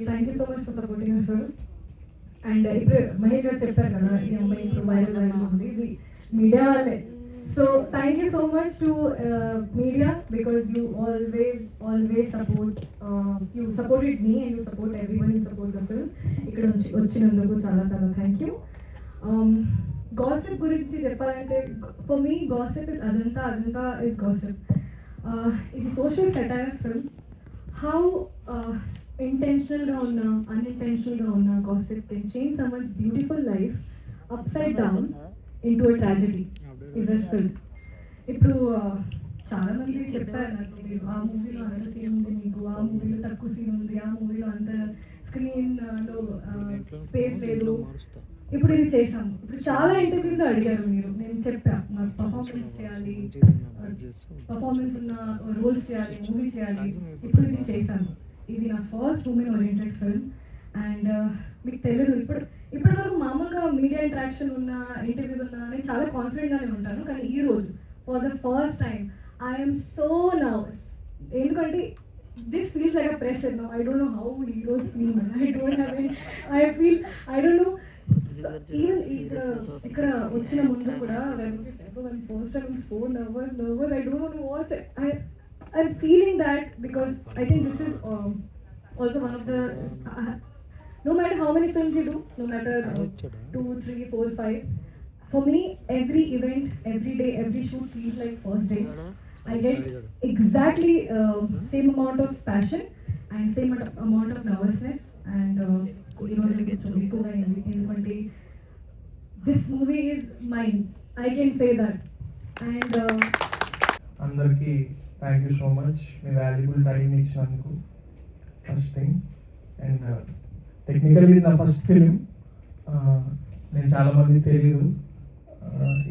Thank you so much for supporting us sir. And ఇప్పుడు మహేష్ గారు చెప్పారు కదా ఈ అమ్మాయి ఇప్పుడు వైరల్ ఉంది, ఇది మీడియా వాళ్ళే. So thank you so much to media because you always supported me and you support everyone, you support the film. ఇక్కడ వచ్చినందుకు చాలా చాలా థ్యాంక్ యూ. గాసిప్ గురించి చెప్పాలంటే for me gossip is Ajantha is gossip. ఇది social satire film. How intentional or unintentional gossip can change someone's beautiful life upside down into a tragedy is a film. ఇప్పుడు చాలా మంది చెప్పారు నాకు, మీరు ఆ మూవీలో అంత సీన్ ఉంది, మీకు ఆ మూవీలో తక్కువ సీన్ ఉంది, ఆ మూవీలో అంత స్క్రీన్ లో స్పేస్ లేదు. ఇప్పుడు ఇది చేసాము. ఇప్పుడు చాలా ఇంటర్వ్యూస్లో అడిగారు మీరు, నేను చెప్పా నాకు పర్ఫార్మెన్స్ చేయాలి, పర్ఫార్మెన్స్ ఉన్న రోల్స్ చేయాలి, మూవీ చేయాలి. ఇప్పుడు ఇది చేశాను. ఇది నా first women oriented film. And మీకు తెలియదు, ఇప్పటి వరకు మామూలుగా మీడియా ఇంటరాక్షన్ ఉన్న ఇంటర్వ్యూస్ ఉన్నా నేను చాలా కాన్ఫిడెంట్గానే ఉంటాను. కానీ ఈ రోజు for the first time I'm so nervous. ఎందుకంటే this feels like a pressure. No I don't know how heroes feel. I don't know. Even ఇక్కడ వచ్చిన ముందు కూడా first time so nervous. I don't know what I'm feeling that because I think this is also one of the no matter how many films you do, no matter 2, 3, 4, 5, for me every event, every day, every shoot feels like first day. I get exactly same amount of passion and same amount of nervousness and you know this movie is mine, I can say that. And అందరికీ thank you so much me valuable time ఇచ్చినందుకు first thing. And technically నా first film. నేను చాలామంది తెలియదు,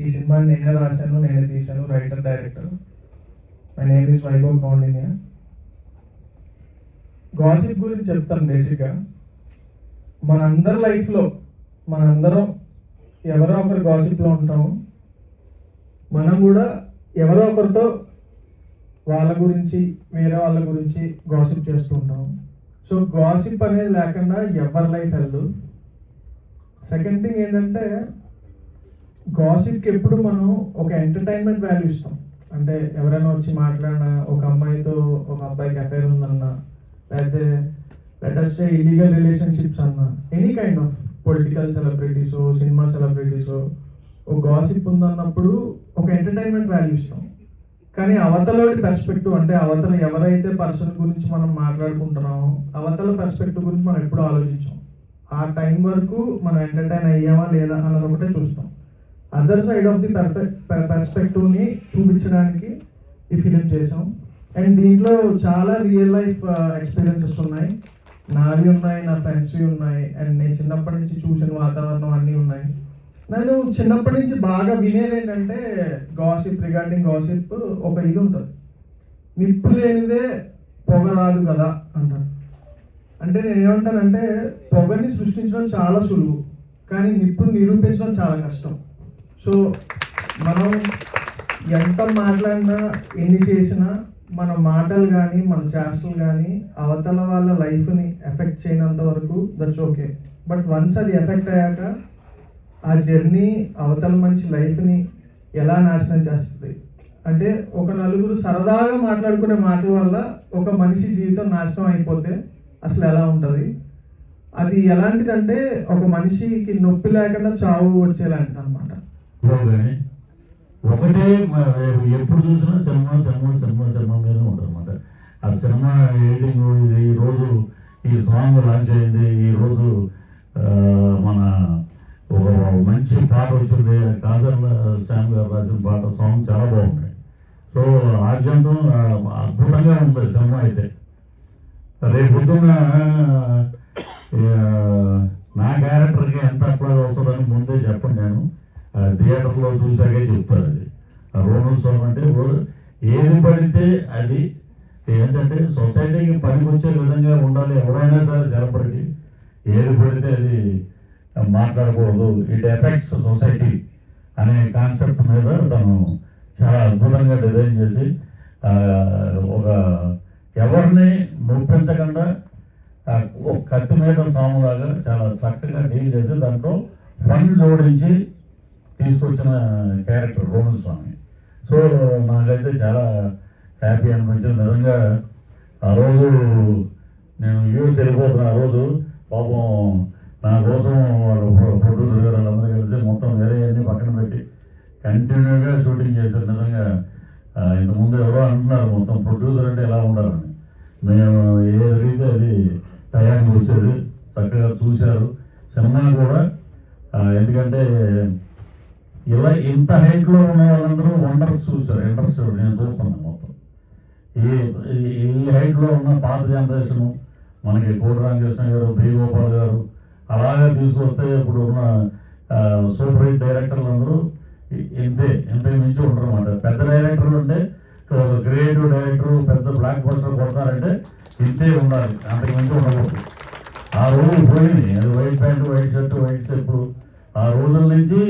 ఈ సినిమాని నేనే రాశాను, నేనే తీశాను, writer director. My name is Vaibhav Kaundinya. Gossip గురించి చెప్తాను. బేసిక్గా మనందరి లైఫ్లో మనందరం ఎవరో ఒకరు గాసిప్లో ఉంటాము. మనం కూడా ఎవరో ఒకరితో వాళ్ళ గురించి వేరే వాళ్ళ గురించి గాసిప్ చేస్తూ ఉంటాం. సో గాసిప్ అనేది లేకుండా ఎవరి లైఫ్ వెళ్ళదు. సెకండ్ థింగ్ ఏంటంటే గాసిప్కి ఎప్పుడు మనం ఒక ఎంటర్టైన్మెంట్ వాల్యూ ఇస్తాం. అంటే ఎవరైనా వచ్చి మాట్లాడినా, ఒక అమ్మాయితో ఒక అబ్బాయికి అఫైర్ ఉందన్నా, లేకపోతే లెటస్ ఇల్లీగల్ రిలేషన్షిప్స్ అన్నా, ఎనీ కైండ్ ఆఫ్ పొలిటికల్ సెలబ్రిటీసో సినిమా సెలబ్రిటీసో ఒక గాసిప్ ఉందన్నప్పుడు ఒక ఎంటర్టైన్మెంట్ వాల్యూ ఇస్తాం. కానీ అవతలటి పర్స్పెక్టివ్, అంటే అవతల ఎవరైతే పర్సన్ గురించి మనం మాట్లాడుకుంటున్నామో అవతల పర్స్పెక్టివ్ గురించి మనం ఎప్పుడు ఆలోచించాం. ఆ టైం వరకు మనం ఎంటర్టైన్ అయ్యామా లేదా అన్నది ఒకటే చూస్తాం. అదర్ సైడ్ ఆఫ్ ది పర్స్పెక్టివ్ని చూపించడానికి ఈ ఫిలిం చేసాం. అండ్ దీంట్లో చాలా రియల్ లైఫ్ ఎక్స్పీరియన్సెస్ ఉన్నాయి. నావి ఉన్నాయి, నా ఫ్రెండ్స్వి ఉన్నాయి, అండ్ నేను చిన్నప్పటి నుంచి చూసిన వాతావరణం అన్నీ ఉన్నాయి. నేను చిన్నప్పటి నుంచి బాగా వినేది ఏంటంటే గాసిప్, రిగార్డింగ్ గాసిప్ ఒక ఇది ఉంటుంది, నిప్పు లేనిదే పొగ రాదు కదా అంటారు. అంటే నేను ఏమంటానంటే పొగని సృష్టించడం చాలా సులువు, కానీ నిప్పుని నిరూపించడం చాలా కష్టం. సో మనం ఎంత మాట్లాడినా ఎన్ని చేసినా మన మాటలు కానీ మన చేష్టలు కానీ అవతల వాళ్ళ లైఫ్ని ఎఫెక్ట్ చేయనంత వరకు దట్స్ ఓకే. బట్ వన్స్ అది ఎఫెక్ట్ అయ్యాక ఆ జర్నీ అవతల మనిషి లైఫ్ని ఎలా నాశనం చేస్తుంది. అంటే ఒక నలుగురు సరదాగా మాట్లాడుకునే మాటల వల్ల ఒక మనిషి జీవితం నాశనం అయిపోతే అసలు ఎలా ఉంటుంది. అది ఎలాంటిదంటే ఒక మనిషికి నొప్పి లేకుండా చావు వచ్చేలాంటిది అనమాట. ఒకటే ఎప్పుడు చూసినా సినిమా మీద ఉంటుంది అనమాట. ఆ సినిమా ఎడిటింగ్, ఈ రోజు ఈ సాంగ్ లాంచ్ అయింది, ఈ రోజు మన ఒక మంచి పాట వచ్చింది, కాజల్ శ్యామ్ గారు రాసిన పాట, సాంగ్ చాలా బాగుంది. సో ఆద్యంతం అద్భుతంగా ఉంది సినిమా. అయితే రేపు పొద్దున్న నా క్యారెక్టర్కి ఎంత అప్లాజ్ వస్తుందని ముందే చెప్పండి. నేను థియేటర్లో చూసాకే చెప్తారు. అది రోనల్ సాంగ్ అంటే ఏది పడితే అది ఏంటంటే సొసైటీకి పనికొచ్చే విధంగా ఉండాలి. ఎవరైనా సరే సెలబ్రిటీ ఏది పడితే అది మాట్లాడకూడదు, ఇట్ ఎఫెక్ట్స్ సొసైటీ అనే కాన్సెప్ట్ మీద తను చాలా అద్భుతంగా డిజైన్ చేసి ఒక ఎవరిని నొప్పించకుండా ఒక కత్తి మీద సాము లాగా చాలా చక్కగా డీల్ చేసి దాంట్లో ఫండ్ జోడించి తీసుకొచ్చిన క్యారెక్టర్ రోణు స్వామి. సో నాకైతే చాలా హ్యాపీ అనిపించింది నిజంగా. ఆ రోజు నేను యూఎస్ వెళ్ళిపోతున్నా, ఆ రోజు పాపం నా కోసం వాళ్ళు ప్రొడ్యూసర్ గారు వాళ్ళందరూ కలిసి మొత్తం వేరే అన్ని పక్కన పెట్టి కంటిన్యూగా షూటింగ్ చేశారు. నిజంగా ఇంతకుముందు ఎవరో అంటున్నారు మొత్తం ప్రొడ్యూసర్ అంటే ఎలా ఉండాలని. మేము ఏదైతే అది టయానికి వచ్చేది, చక్కగా చూశారు సినిమా కూడా. ఎందుకంటే ఇలా ఇంత హైట్లో ఉన్న వాళ్ళందరూ వండర్స్ చూశారు, ఇంట్రెస్ట్ నేను చూస్తున్నాను మొత్తం. ఈ హైట్లో ఉన్న పాత జనరేషను మనకి కోటి రామకృష్ణ గారు, బి గోపాల్ గారు అలాగే తీసుకొస్తే ఇప్పుడు ఉన్న సూపర్ హిట్ డైరెక్టర్లు అందరూ ఇంతకు మించి ఉండరు అన్నమాట. పెద్ద డైరెక్టర్లు అంటే క్రియేటివ్ డైరెక్టర్ పెద్ద బ్లాక్ బస్టర్ కొడతారంటే ఇంతే ఉండాలి, అంతకు మించి ఉండకూడదు. ఆ రోజు పోయింది, అది white pant, white shirt, white చెప్పులు. ఆ రోజుల నుంచి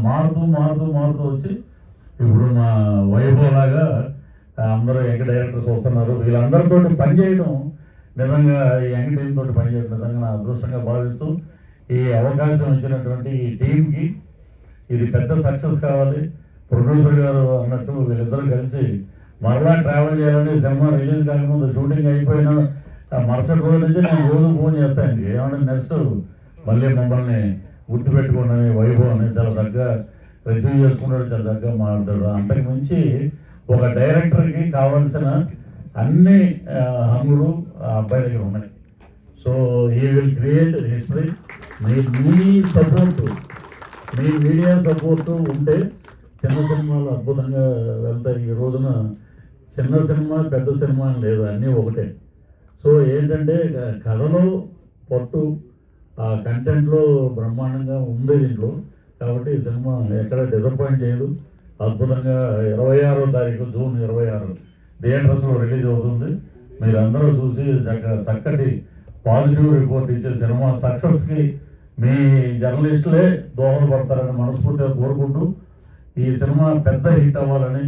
మారుతూ మారుతూ మారుతూ వచ్చి ఇప్పుడు మా వైభవ్ లాగా అందరూ యంగ్ డైరెక్టర్స్ వస్తున్నారు. వీళ్ళందరితో పనిచేయడం నిజంగా ఈ యంగ్ టీమ్ తోటి పనిచేయడం నిజంగా నా అదృష్టంగా భావిస్తూ ఈ అవకాశం ఇచ్చినటువంటి ఈ టీంకి ఇది పెద్ద సక్సెస్ కావాలి. ప్రొడ్యూసర్ గారు అన్నట్టు వీళ్ళిద్దరూ కలిసి మరలా ట్రావెల్ చేయాలని సినిమా రిలీజ్ కాకముందు షూటింగ్ అయిపోయిన మరుసటి రోజు నుంచి నేను రోజు ఫోన్ చేస్తాను, ఏమంటే నెక్స్ట్ మళ్ళీ మమ్మల్ని గుర్తుపెట్టుకోండి వైభవ్ అని చాలా చక్కగా రిసీవ్ చేసుకుంటాడు, చాలా చక్కగా మాట్లాడతాడు. అంతకు మించి ఒక డైరెక్టర్కి కావాల్సిన అన్ని హంగులు ఆ అబ్బాయి దగ్గర ఉన్నాయి. So he will create history. Me support, me media support ఉంటే చిన్న సినిమాలు అద్భుతంగా వెళ్తాయి. ఈ రోజున చిన్న సినిమా పెద్ద సినిమా అని లేదు, అన్నీ ఒకటే. సో ఏంటంటే కథలో పట్టు, ఆ కంటెంట్లో బ్రహ్మాండంగా ఉంది దీంట్లో. కాబట్టి ఈ సినిమా ఎక్కడ డిసప్పాయింట్ చేయదు. అద్భుతంగా 26వ తారీఖు జూన్ 26 థియేటర్స్లో రిలీజ్ అవుతుంది. మీరందరూ చూసి చక్కటి పాజిటివ్ రిపోర్ట్ ఇచ్చే సినిమా సక్సెస్కి మీ జర్నలిస్టులే దోహదపడతారని మనస్ఫూర్తిగా కోరుకుంటూ ఈ సినిమా పెద్ద హిట్ అవ్వాలని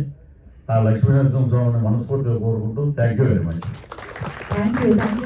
ఆ లక్ష్మీనరసింహ స్వామిని మనస్ఫూర్తిగా కోరుకుంటూ thank you very much. Thank you.